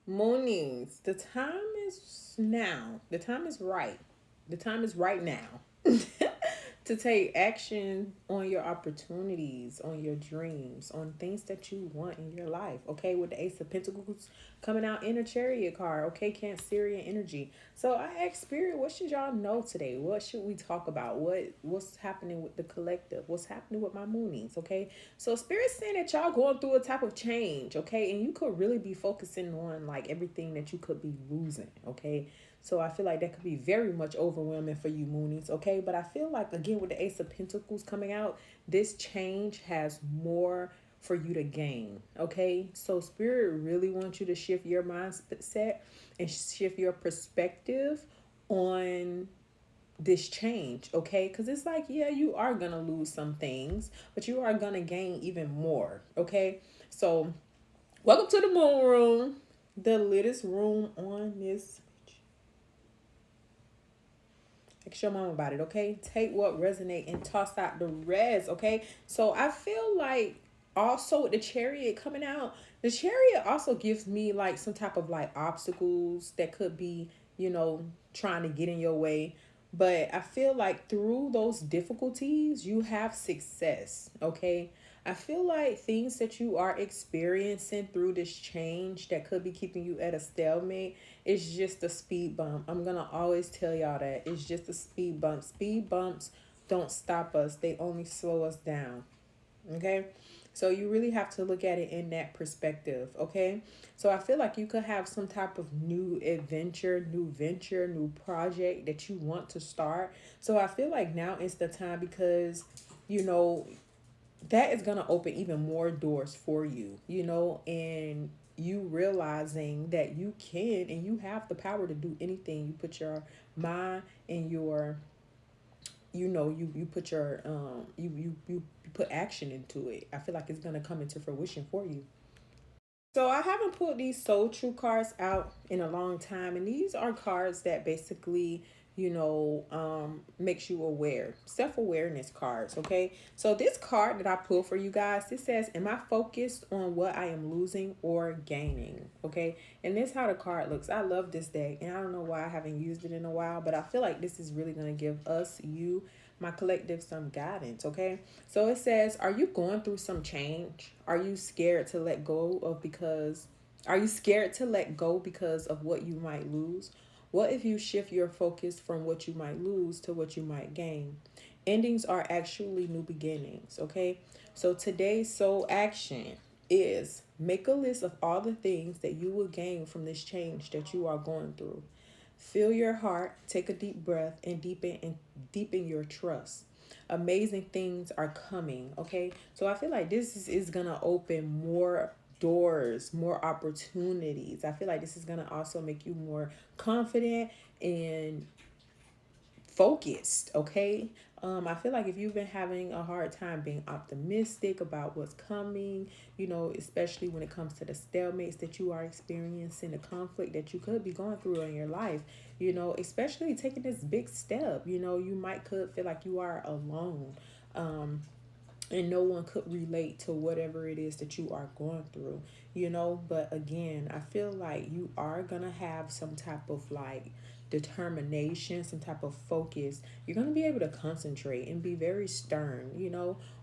Mornings, the time is now. The time is right. The time is right now to take action on your opportunities, on your dreams, on things that you want in your life. Okay, with the Ace of Pentacles coming out in a Chariot card. Okay, Cancerian energy. So I asked Spirit, what should y'all know today? What should we talk about? What's happening with the collective? What's happening with my Moonies? Okay, so Spirit's saying that y'all going through a type of change. Okay, and you could really be focusing on like everything that you could be losing. Okay, so I feel like that could be very much overwhelming for you, Moonies. Okay, but I feel like again with the Ace of Pentacles coming out, this change has more for you to gain. Okay, so Spirit really wants you to shift your mindset and shift your perspective on this change. Okay, because it's like, yeah, you are gonna lose some things, but you are gonna gain even more. Okay, so welcome to the Moon Room, the latest room on this. Ask your mom about it, okay? Take what resonate and toss out the rest, okay? So I feel like also with the Chariot coming out, the Chariot also gives me like some type of like obstacles that could be, trying to get in your way. But I feel like through those difficulties, you have success, okay? I feel like things that you are experiencing through this change that could be keeping you at a stalemate, it's just a speed bump. I'm gonna always tell y'all that it's just a speed bump. Speed bumps don't stop us, they only slow us down. Okay, so you really have to look at it in that perspective. Okay, so I feel like you could have some type of new adventure, new venture, new project that you want to start. So I feel like now is the time because you know that is going to open even more doors for you, and you realizing that you can and you have the power to do anything you put your mind and your you put your you put action into it. I feel like it's going to come into fruition for you. So I haven't put these Soul True cards out in a long time, and these are cards that basically, makes you aware, self-awareness cards. Okay, so this card that I pulled for you guys, this says, "Am I focused on what I am losing or gaining?" Okay, and this is how the card looks. I love this deck, and I don't know why I haven't used it in a while, but I feel like this is really gonna give us, you, my collective, some guidance. Okay, so it says, are you going through some change? Are you scared to let go of because are you scared to let go because of what you might lose? What if you shift your focus from what you might lose to what you might gain? Endings are actually new beginnings, okay? So today's soul action is make a list of all the things that you will gain from this change that you are going through. Feel your heart, take a deep breath, and deepen your trust. Amazing things are coming. Okay, so I feel like this is gonna open more doors, more opportunities. I feel like this is gonna also make you more confident and focused. Okay, I feel like if you've been having a hard time being optimistic about what's coming, especially when it comes to the stalemates that you are experiencing, the conflict that you could be going through in your life, especially taking this big step, you might could feel like you are alone. And no one could relate to whatever it is that you are going through, but again, I feel like you are gonna have some type of like determination, some type of focus. You're gonna be able to concentrate and be very stern,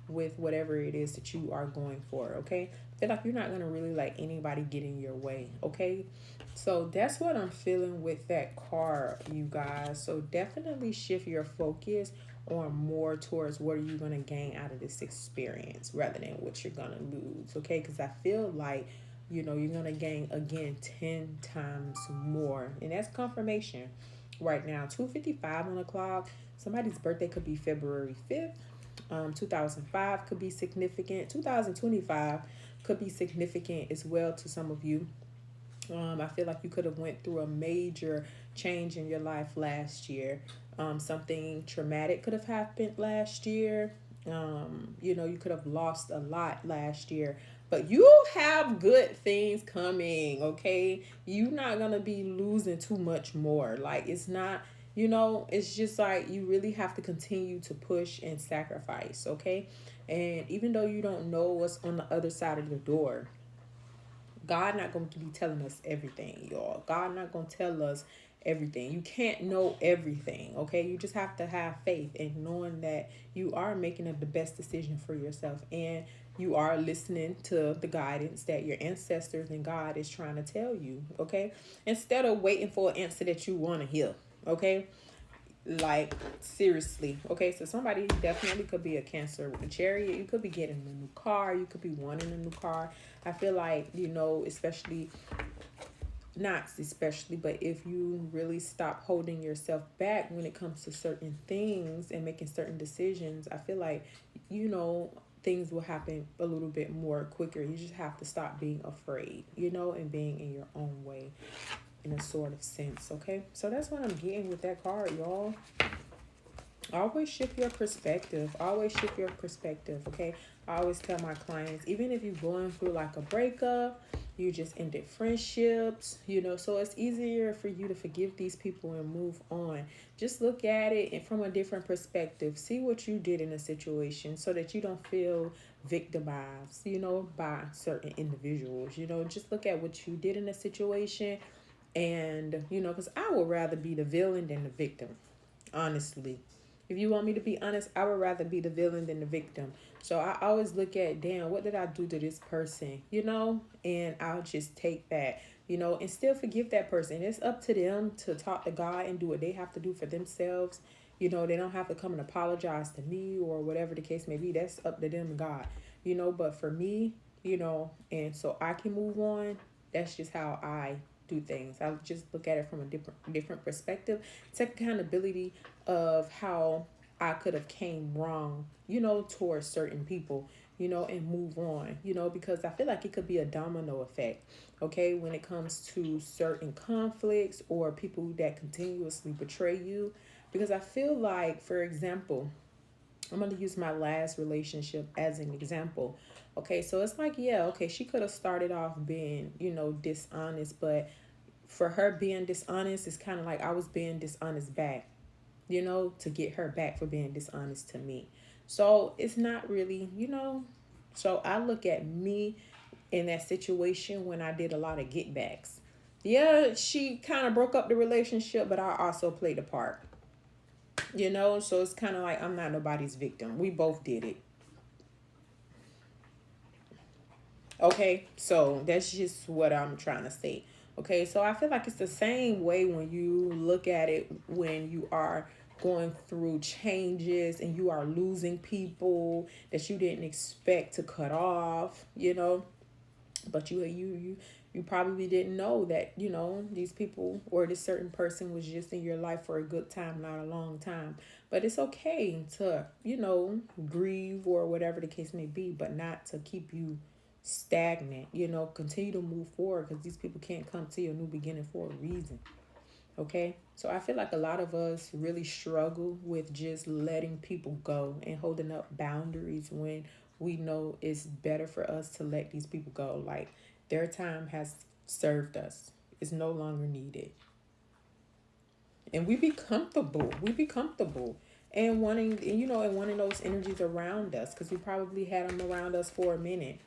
with whatever it is that you are going for. Okay, I feel like you're not gonna really let anybody get in your way. Okay, so that's what I'm feeling with that card, you guys. So definitely shift your focus on more towards what are you going to gain out of this experience rather than what you're going to lose. Okay, because I feel like you're going to gain again 10 times more, and that's confirmation right now. 2:55 on the clock. Somebody's birthday could be February 5th. 2005 could be significant. 2025 could be significant as well to some of you. I feel like you could have went through a major change in your life last year. Something traumatic could have happened last year. You could have lost a lot last year, but you have good things coming. Okay, you're not gonna be losing too much more. Like it's not. It's just like you really have to continue to push and sacrifice. Okay, and even though you don't know what's on the other side of the door, God not going to be telling us everything, y'all. God not going to tell us everything. You can't know everything, okay? You just have to have faith in knowing that you are making the best decision for yourself, and you are listening to the guidance that your ancestors and God is trying to tell you, okay? Instead of waiting for an answer that you want to hear, okay? Like, seriously. Okay, so somebody definitely could be a Cancer with a Chariot. You could be getting a new car. You could be wanting a new car. I feel like, especially, not especially, but if you really stop holding yourself back when it comes to certain things and making certain decisions, I feel like, things will happen a little bit more quicker. You just have to stop being afraid, and being in your own way, in a sort of sense, okay? So that's what I'm getting with that card, y'all. Always shift your perspective. Always shift your perspective, okay? I always tell my clients, even if you're going through like a breakup, you just ended friendships, so it's easier for you to forgive these people and move on. Just look at it from a different perspective. See what you did in a situation so that you don't feel victimized, by certain individuals. Just look at what you did in a situation. And, because I would rather be the villain than the victim, honestly. If you want me to be honest, I would rather be the villain than the victim. So I always look at, damn, what did I do to this person, and I'll just take that, and still forgive that person. It's up to them to talk to God and do what they have to do for themselves. They don't have to come and apologize to me or whatever the case may be. That's up to them and God, but for me, and so I can move on. That's just how I do things. I just look at it from a different perspective. Take accountability of how I could have came wrong, towards certain people, and move on, because I feel like it could be a domino effect, okay, when it comes to certain conflicts or people that continuously betray you. Because I feel like, for example, I'm going to use my last relationship as an example. Okay, so it's like, yeah, okay, she could have started off being, dishonest, but for her being dishonest, it's kind of like I was being dishonest back, to get her back for being dishonest to me. So it's not really, so I look at me in that situation when I did a lot of get backs. Yeah, she kind of broke up the relationship, but I also played a part. So it's kind of like I'm not nobody's victim. We both did it. Okay, so that's just what I'm trying to say. Okay, so I feel like it's the same way when you look at it when you are going through changes and you are losing people that you didn't expect to cut off, but you probably didn't know that, these people or this certain person was just in your life for a good time, not a long time. But it's okay to, grieve or whatever the case may be, but not to keep you stagnant. Continue to move forward, because these people can't come to your new beginning for a reason. Okay, so I feel like a lot of us really struggle with just letting people go and holding up boundaries when we know it's better for us to let these people go. Like, their time has served us, it's no longer needed. And we be comfortable. And wanting those energies around us, because we probably had them around us for a minute,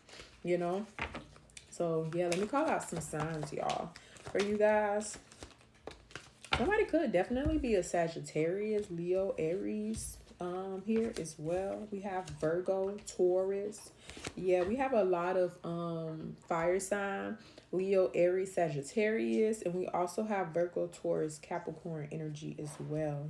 So yeah, let me call out some signs, y'all, for you guys. Somebody could definitely be a Sagittarius, Leo, Aries here as well. We have Virgo, Taurus. Yeah, we have a lot of fire sign, Leo, Aries, Sagittarius, and we also have Virgo, Taurus, Capricorn energy as well,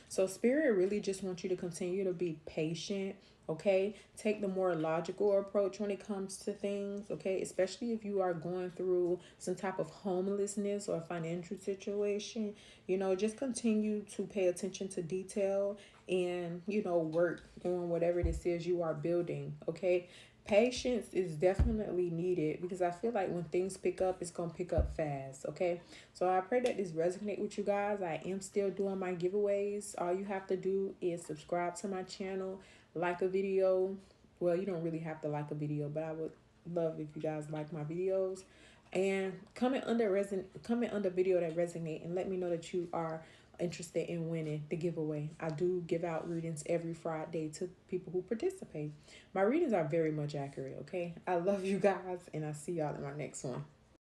So Spirit really just wants you to continue to be patient, okay? Take the more logical approach when it comes to things, okay? Especially if you are going through some type of homelessness or financial situation, just continue to pay attention to detail and, work on whatever this is you are building, okay? Patience is definitely needed, because I feel like when things pick up, it's going to pick up fast, okay? So I pray that this resonate with you guys. I am still doing my giveaways. All you have to do is subscribe to my channel, like a video. Well, you don't really have to like a video, but I would love if you guys like my videos. And comment under video that resonate, and let me know that you are interested in winning the giveaway. I do give out readings every Friday to people who participate. My readings are very much accurate, okay? I love you guys, and I'll see y'all in my next one.